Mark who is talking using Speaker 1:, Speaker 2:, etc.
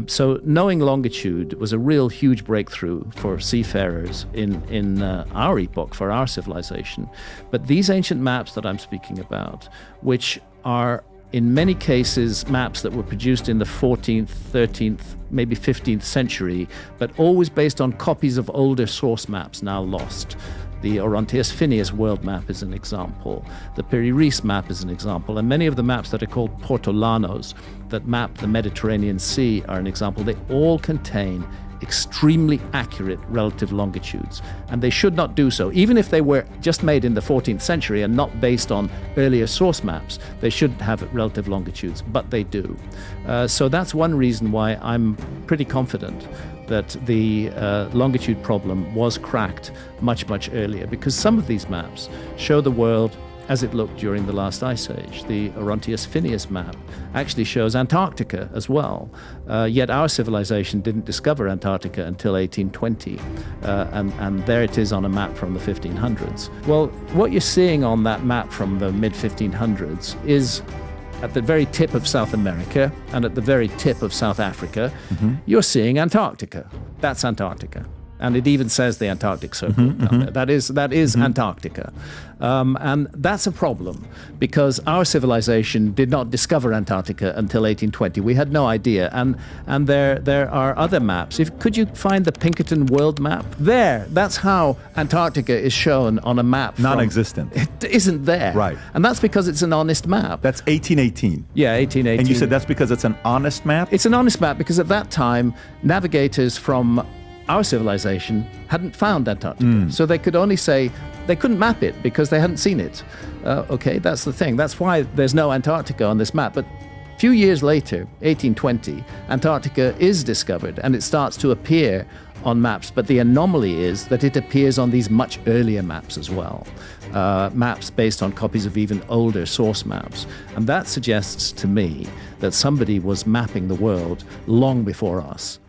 Speaker 1: So knowing longitude was a real huge breakthrough for seafarers in our epoch, for our civilization. But these ancient maps that I'm speaking about, which are in many cases maps that were produced in the 14th, 13th, maybe 15th century, but always based on copies of older source maps now lost. The Orontes Phineas world map is an example. The Piri Reis map is an example. And many of the maps that are called Portolanos, that map the Mediterranean Sea, are an example. They all contain extremely accurate relative longitudes, and they should not do so. Even if they were just made in the 14th century and not based on earlier source maps, they should have relative longitudes, but they do. So that's one reason why I'm pretty confident that the longitude problem was cracked much, much earlier, because some of these maps show the world as it looked during the last ice age. The Orontes Phineas map actually shows Antarctica as well, yet our civilization didn't discover Antarctica until 1820, and there it is on a map from the 1500s. Well, what you're seeing on that map from the mid-1500s is at the very tip of South America and at the very tip of South Africa, you're seeing Antarctica. That's Antarctica. And it even says the Antarctic Circle down there. That is Antarctica. And that's a problem, because our civilization did not discover Antarctica until 1820. We had no idea. And there are other maps. Could you find the Pinkerton world map? That's how Antarctica is shown on a map.
Speaker 2: Non-existent.
Speaker 1: It isn't there.
Speaker 2: Right.
Speaker 1: And that's because it's an honest map.
Speaker 2: That's 1818.
Speaker 1: Yeah, 1818.
Speaker 2: And you said that's because it's an honest map?
Speaker 1: It's an honest map because at that time, navigators from our civilization hadn't found Antarctica. So they could only say, they couldn't map it because they hadn't seen it. Okay, that's the thing. That's why there's no Antarctica on this map. But a few years later, 1820, Antarctica is discovered and it starts to appear on maps. But the anomaly is that it appears on these much earlier maps as well. Maps based on copies of even older source maps. And that suggests to me that somebody was mapping the world long before us.